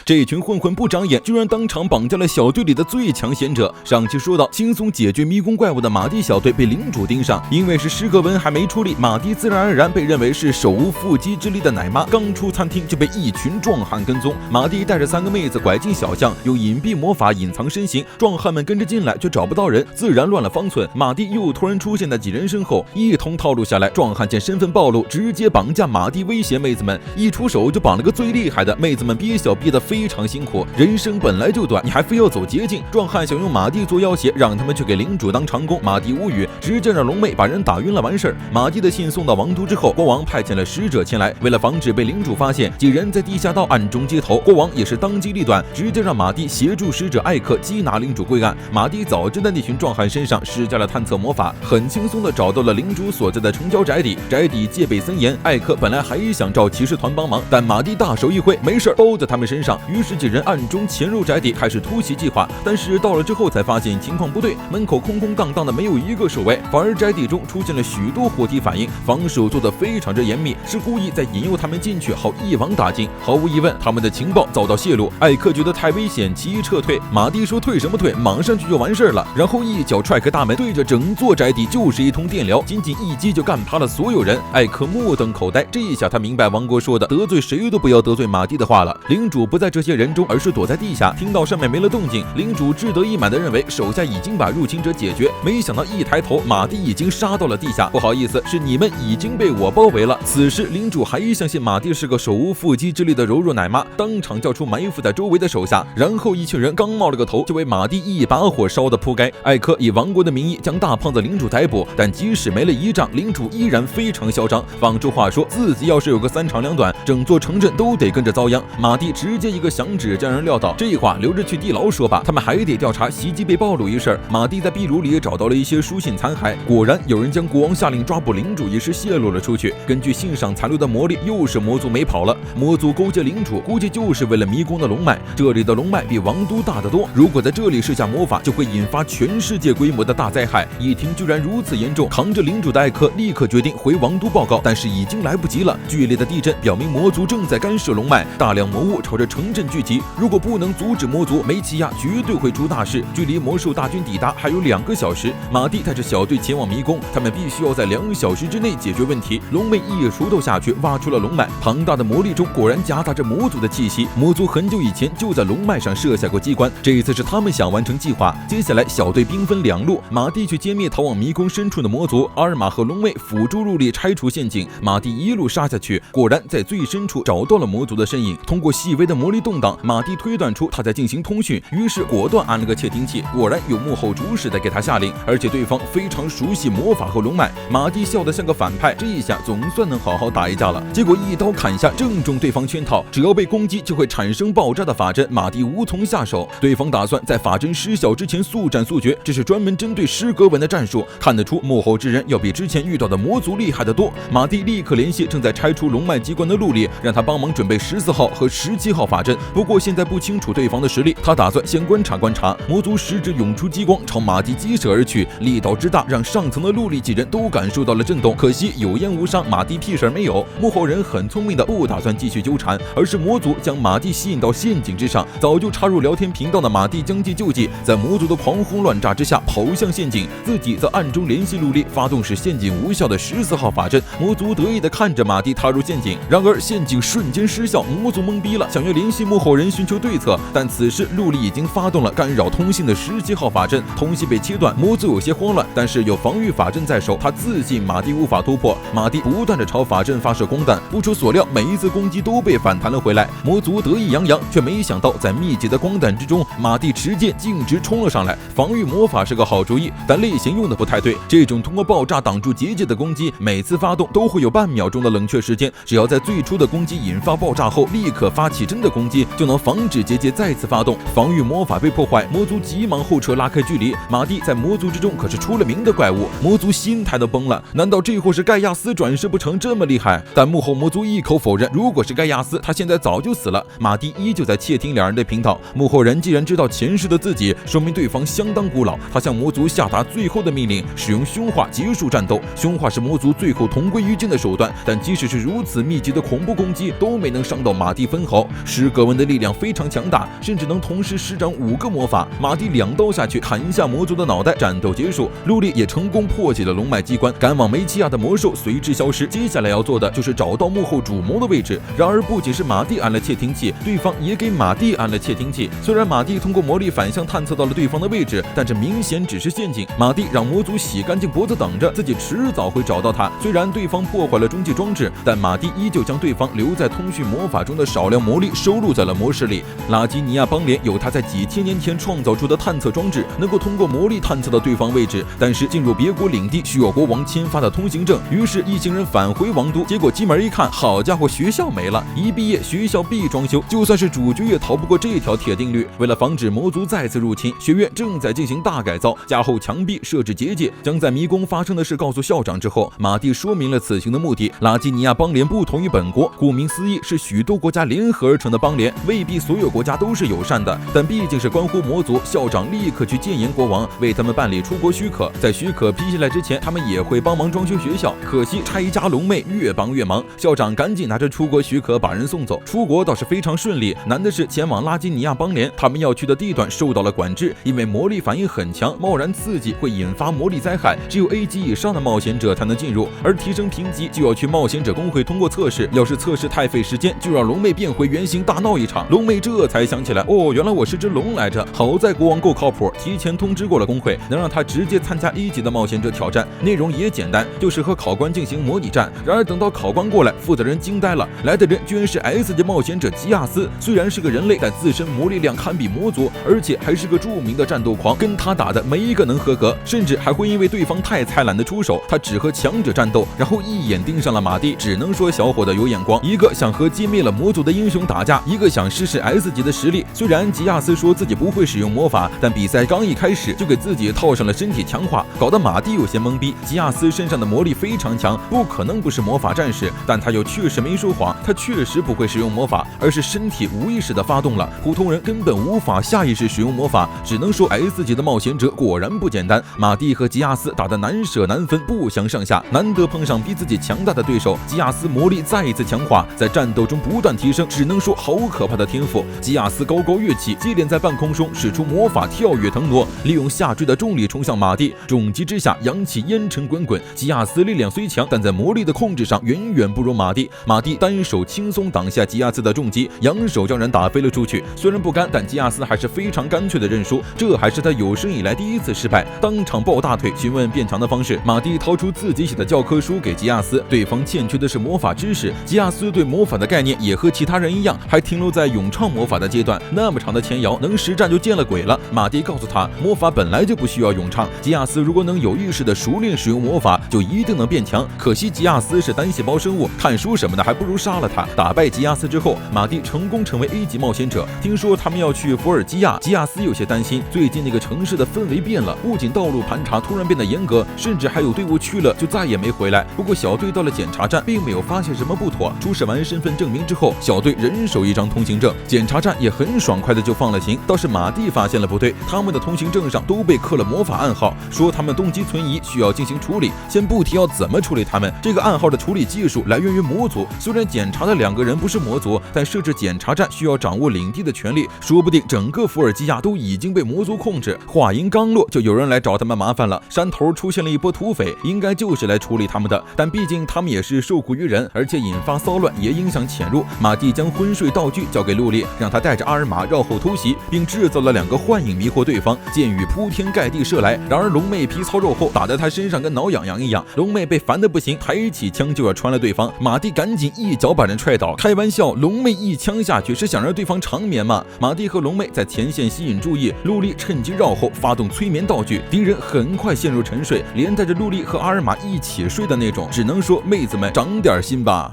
这群混混不长眼，居然当场绑架了小队里的最强贤者。上期说到，轻松解决迷宫怪物的马蒂小队被领主盯上，因为是诗格文还没出力，马蒂自然而然被认为是手无缚鸡之力的奶妈。刚出餐厅就被一群壮汉跟踪，马蒂带着3个妹子拐进小巷，用隐蔽魔法隐藏身形，壮汉们跟着进来却找不到人，自然乱了方寸。马蒂又突然出现在几人身后，一通套路下来，壮汉见身份暴露，直接绑架马蒂，威胁妹子们，一出手就绑了个最厉害的。妹子们憋笑憋得非常辛苦，人生本来就短，你还非要走捷径。壮汉想用马蒂做要挟，让他们去给领主当长工。马蒂无语，直接让龙妹把人打晕了完事儿。马蒂的信送到王都之后，国王派遣了使者前来，为了防止被领主发现，几人在地下道暗中接头。国王也是当机立断，直接让马蒂协助使者艾克缉拿领主归案。马蒂早就在那群壮汉身上施加了探测魔法，很轻松的找到了领主所在的城郊宅邸。宅邸戒备森严，艾克本来还想找骑士团帮忙，但马蒂大手一挥，没事包在他们身上。于是几人暗中潜入宅邸，开始突袭计划。但是到了之后才发现情况不对，门口空空荡荡的，没有一个守卫，反而宅邸中出现了许多活体反应，防守做得非常之严密，是故意在引诱他们进去，好一网打尽。毫无疑问，他们的情报遭到泄露，艾克觉得太危险，提议撤退。马蒂说退什么退，马上去就完事了。然后一脚踹开大门，对着整座宅邸就是一通电疗，仅仅一击就干趴了所有人。艾克目瞪口呆，这一下他明白王国说的得罪谁都不要得罪马蒂的话了。领主不在这些人中，而是躲在地下。听到上面没了动静，领主志得意满的认为手下已经把入侵者解决，没想到一抬头，马蒂已经杀到了地下。不好意思，是你们已经被我包围了。此时领主还相信马蒂是个手无缚鸡之力的柔弱奶妈，当场叫出埋伏在周围的手下，然后一群人刚冒了个头，就被马蒂一把火烧得扑街。艾克以王国的名义将大胖子领主逮捕，但即使没了仪仗，领主依然非常嚣张，放出话说自己要是有个3长2短，整座城镇都得跟着遭殃。马蒂直接一个响指将人撂倒，这话留着去地牢说吧，他们还得调查袭击被暴露一事。马蒂在壁炉里找到了一些书信残骸，果然有人将国王下令抓捕领主一事泄露了出去。根据信上残留的魔力，又是魔族没跑了，魔族勾结领主，估计就是为了迷宫的龙脉。这里的龙脉比王都大得多，如果在这里施下魔法，就会引发全世界规模的大灾害。一听居然如此严重，扛着领主的艾克立刻决定回王都报告，但是已经来不及了。剧烈的地震表明魔族正在干涉龙脉，大量魔物朝着城镇聚集，如果不能阻止魔族，梅奇亚绝对会出大事。距离魔兽大军抵达还有2个小时，马蒂带着小队前往迷宫，他们必须要在2小时之内解决问题。龙妹一锄头下去，挖出了龙脉，庞大的魔力中果然夹杂着魔族的气息。魔族很久以前就在龙脉上设下过机关，这一次是他们想完成计划。接下来小队兵分2路，马蒂去歼灭逃往迷宫深处的魔族，阿尔玛和龙妹辅助入力拆除陷阱。马蒂一路杀下去，果然在最深处找到了魔族的身影。通过细微的魔力动荡，马蒂推断出他在进行通讯，于是果断安了个窃听器，果然有幕后主使在给他下令，而且对方非常熟悉魔法和龙脉。马蒂笑得像个反派，这一下总算能好好打一架了。结果一刀砍下，正中对方圈套，只要被攻击就会产生爆炸的法阵，马蒂无从下手。对方打算在法阵失效之前速战速决，这是专门针对诗格文的战术，看得出幕后之人要比之前遇到的魔族厉害得多。马蒂立刻联系正在拆除龙脉机关的陆力，让他帮忙准备14号和17号法阵。不过现在不清楚对方的实力，他打算先观察观察。魔族食指涌出激光，朝马蒂击射而去，力道之大让上层的陆力几人都感受到了震动。可惜有烟无伤，马蒂屁事没有。幕后人很聪明的，不打算继续纠缠，而是魔族将马蒂吸引到陷阱之上。早就插入聊天频道的马蒂将计就计，在魔族的狂轰乱炸之下跑向陷阱，自己则暗中联系陆力，发动使陷阱无效的14号法阵。魔族得意地看着马蒂踏入陷阱，然而陷阱瞬间失效，魔族懵逼了，想要联系幕后人寻求对策，但此时陆力已经发动了干扰通信的17号法阵，通信被切断，魔族有些慌乱，但是有防御法阵在手，他自信马蒂无法突破。马蒂不断地朝法阵发射光弹，不出所料，每一次攻击都被反弹了回来。魔族得意洋洋，却没想到在密集的光弹之中，马蒂持剑径直冲了上来。防御魔法是个好主意，但类型用的不太对。这种通过爆炸挡住结界的攻击，每次发动都会有半秒钟的冷却时间，只要在最初的攻击引发爆炸后立刻发起真的攻击，就能防止结界再次发动。防御魔法被破坏，魔族急忙后撤拉开距离。马蒂在魔族之中可是出了名的怪物，魔族心态都崩了，难道这货是盖亚斯转世不成这么厉害？但幕后魔族一口否认，如果是盖亚斯，他现在早就死了。马蒂依旧在窃听2人的频道，幕后人既然知道前世的自己，说明对方相当古老。他向魔族下达最后的命令，使用凶化结束战斗。凶化是魔族最后同归于尽的手段，但即使是如此密集的恐怖攻击，都没能伤到马蒂分毫。诗葛文的力量非常强大，甚至能同时施展5个魔法。马蒂2刀下去砍下魔族的脑袋，战斗结束。陆莉也成功破解了龙脉机关，赶往梅奇亚的魔兽随之消失。接下来要做的就是找到幕后主谋的位置。然而不仅是马蒂安了窃听器，对方也给马蒂安了窃听器。虽然马蒂通过魔力反向探测到了对方的位置，但这明显只是陷阱。马蒂让魔族洗干净脖子等着，自己迟早会找到他。虽然对方破坏了中继装置，但马蒂依旧将对方留在通讯魔法中的少量魔力收录在了魔石里。拉基尼亚邦联有他在几千年前创造出的探测装置，能够通过魔力探测到对方位置，但是进入别国领地需要国王签发的通行证。于是一行人返回王都，结果进门一看，好家伙，学校没了！一毕业学校必装修，就算是主角也逃不过这条铁定律。为了防止魔族再次入侵，学院正在进行大改造，加厚墙壁，设置结界，将在迷宫发生的事告诉校长之后，马蒂说明了此行的目的。拉基尼亚邦联不同于本国，顾名思义是许多国家联合而成的邦联，未必所有国家都是友善的，但毕竟是关乎魔族，校长立刻去谏言国王，为他们办理出国许可。在许可批下来之前，他们也会帮忙装修学校。可惜拆家龙妹越帮越忙，校长赶紧拿着出国许可把人送走。出国倒是非常顺利，难的是前往拉基尼亚邦联，他们要去的地段受到了管制，因为魔力反应很强，贸然刺激会引发魔力灾害，只有 A 级以上的冒险者才能进入，而提升评级就要去冒险者工会通过测试。要是测试太费时间，就让龙妹变回原形大闹一场。龙妹这才想起来，原来我是只龙来着。好在国王够靠谱，提前通知过了工会，能让他直接参加1级的冒险者挑战，内容也简单，就是和考官进行模拟战。然而等到考官过来，负责人惊呆了，来的人居然是 S 级冒险者吉亚斯。虽然是个人类，但自身魔力量堪比魔族，而且还是个著名的战斗狂，跟他打的没一个能合格，甚至还会因为对方太菜懒得出手，他只和强者战斗，然后一眼盯上了马蒂。只能说小伙子有眼光，一个想和歼灭了魔族的英雄打架，一个想试试 S 级的实力。虽然吉亚斯说自己不会使用魔法，但比赛刚一开始就给自己套上了身体强化，搞得马蒂有些懵逼。吉亚斯身上的魔力非常强，不可能不是魔法战士，但他又确实没说谎，他确实不会使用魔法，而是身体无意识的发动了。普通人根本无法下意识使用魔法，只能说 S 级的冒险者果然不简单。马蒂和吉亚斯打得难舍难分，不相上下，难得碰上比自己强大的对手。吉亚斯魔力再一次强化，在战斗中不断提升，只能说好可怕的天赋。吉亚斯高高跃起，接连在半空中使出魔法跳跃腾挪，利用下坠的重力冲向马蒂，重击之下扬起烟尘滚滚。吉亚斯力量虽强，但在魔力的控制上远远不如马蒂。马蒂单手轻松挡下吉亚斯的重击，扬手将人打飞了出去。虽然不甘，但吉亚斯还是非常干脆的认输，这还是他有生以来第一次失败，当场抱大腿询问变强的方式。马蒂掏出自己写的教科书给吉亚斯，对方欠缺的是魔法知识。吉亚斯对魔法的概念也和其他人一样，还停留在咏唱魔法的阶段，那么长的前摇，能实战就见了鬼了。马蒂告诉他，魔法本来就不需要咏唱，吉亚斯如果能有意识的熟练使用魔法，就一定能变强。可惜吉亚斯是单细胞生物，看书什么的还不如杀了他。打败吉亚斯之后，马蒂成功成为 A 级冒险者。听说他们要去伏尔基亚，吉亚斯有些担心，最近那个城市的氛围变了，不仅道路盘查突然变得严格，甚至还有队伍去了就再也没回来。不过小队到了检查站，并没有发现什么不妥。出示完身份证明之后，小队人手一张通行证，检查站也很爽快的就放了行。倒是马蒂发现了不对，他们的通行证上都被刻了魔法暗号，说他们动机存疑，需要进行处理。先不提要怎么处理他们，这个暗号的处理技术来源于魔族。虽然检查的2个人不是魔族，但设置检查站需要掌握领地的权利，说不定整个伏尔基亚都已经被魔族控制。话音刚落，就有人来找他们麻烦了。山头出现了一波土匪，应该就是来处理他们的，但毕竟他们也是受雇于人，而且引发骚乱也影响潜入。马蒂将昏睡道具交给陆莉，让他带着阿尔玛绕后偷袭，并制造了2个幻影迷惑对方。箭雨铺天盖地射来，然而龙妹皮糙肉厚，打在他身上跟挠痒痒一样。龙妹被烦得不行，抬起枪就要穿了对方。马蒂赶紧一脚把人踹倒。开玩笑，龙妹一枪下去是想让对方长眠吗？马蒂和龙妹在前线吸引注意，陆莉趁机绕后发动催眠道具，敌人很快陷入沉睡，连带着陆莉和阿尔玛一起睡的那种。只能说妹子们长点心吧。